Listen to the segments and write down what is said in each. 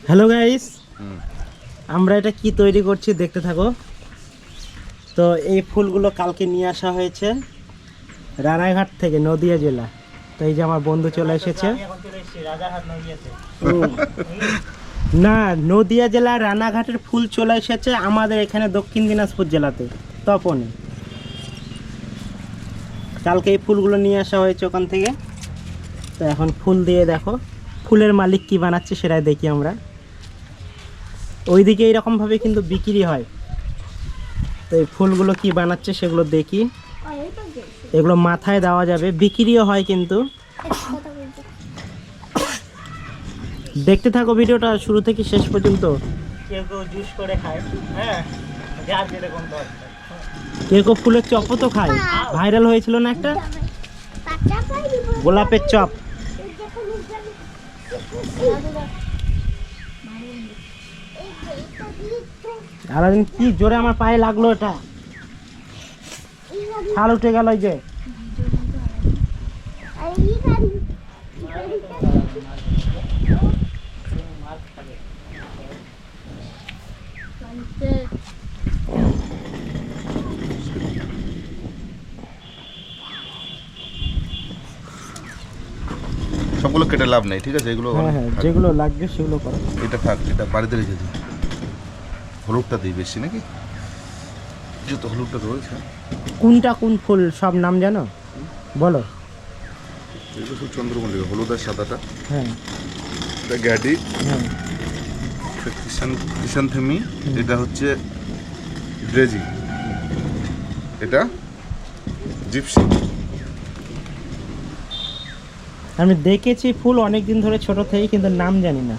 Hello guys, আমরা এটা কি তৈরি করছি দেখতে থাকো। তো এই ফুলগুলো কালকে নিয়ে আসা হয়েছে রানাঘাট থেকে, নদিয়া জেলা। তো এই যে আমার বন্ধু চলে এসেছে। না, নদিয়া জেলা রানাঘাটের ফুল চলে এসেছে আমাদের এখানে দক্ষিণ দিনাজপুর জেলাতে তপনে। কালকে এই ফুলগুলো নিয়ে আসা হয়েছে ওখান থেকে। তো এখন ফুল দিয়ে দেখো ফুলের মালিক কি বানাচ্ছে সেটাই দেখি আমরা। ওইদিকে এইরকমভাবে কিন্তু বিক্রি হয়। তো এই ফুলগুলো কি বানাচ্ছে সেগুলো দেখি। এগুলো মাথায় দেওয়া যাবে, বিক্রিও হয় কিন্তু। দেখতে থাকো ভিডিওটা শুরু থেকে শেষ পর্যন্ত। কেউ কেউ জুস করে খায়, হ্যাঁ, যার যেরকম দরকার। কেউ কেউ ফুলের চপও তো খায়, ভাইরাল হয়েছিল না একটা গোলাপের চপ। আর কি জোরে আমার পায়ে লাগলো, এটা ছাল উঠে গেল। এই যে সবগুলো কেটে লাভ নেই, ঠিক আছে? এগুলো হ্যাঁ, যেগুলো লাগবে সেগুলো করো। এটা থাক, এটা বাড়িতে রেখে দিই। হলুদটা দিই বেশি নাকি? যত হলুদটা রয়েছে। কোনটা কোন ফুল সব নাম জানো বলো? এগুলো সব চন্দ্রমল্লিকা, হলুদ আর সাদাটা। হ্যাঁ, এটা গ্যাডি, হ্যাঁ, ক্রিসান্থেমি, এটা হচ্ছে ড্রেজি, এটা জিপসি। আমি দেখেছি ফুল অনেক দিন ধরে ছোট থেকে, কিন্তু নাম জানি না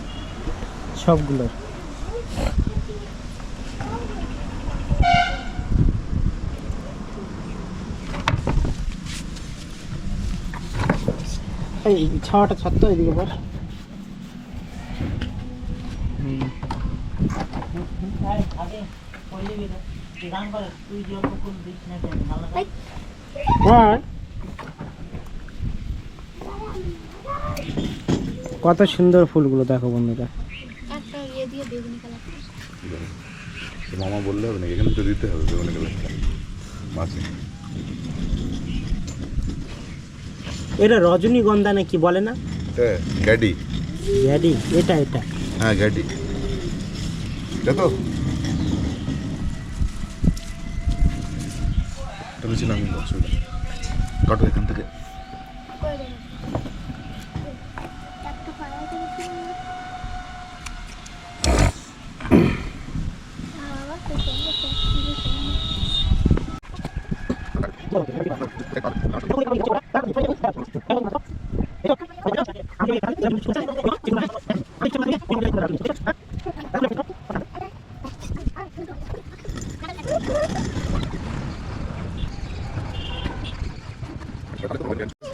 সবগুলোর। এই ছাওয়াটা ছাড় তো, এদিকে বস। কত সুন্দর ফুলগুলো দেখো বন্ধুরা। মামা বললে হবে নাকি? এখানে তো দিতে হবে বেগুনি কালারটা মাছে। এটা রজনীগন্ধা নাকি বলে না? হ্যাঁ, গ্যাডি। গ্যাডি, এটা এটা হ্যাঁ, গ্যাডি, এটা তো ভেবেছিলাম আমি অসুবিধা। কাটো এখান থেকে।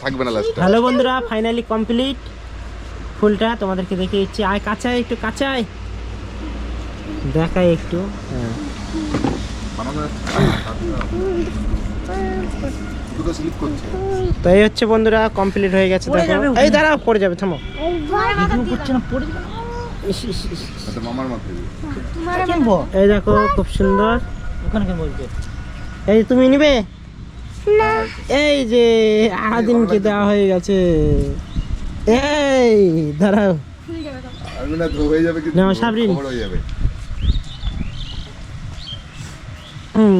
থাকবে না লাস্টে। হ্যালো বন্ধুরা, ফাইনালি কমপ্লিট ফুলটা তোমাদেরকে দেখে দিচ্ছি। আয় কাঁচায়, একটু কাঁচায় দেখাই একটু। হ্যাঁ, তো এই হচ্ছে বন্ধুরা, কমপ্লিট হয়ে গেছে। দেখো, এই দাঁড়াও, পড়ে যাবে, থামো। মামার মাথায় এই দেখো খুব সুন্দর। এই তুমি নিবে? এই যে আদিনকে দেওয়া হয়ে গেছে। এই দাঁড়াও, হয়ে যাবে, না সাবরিন হয়ে যাবে। হুম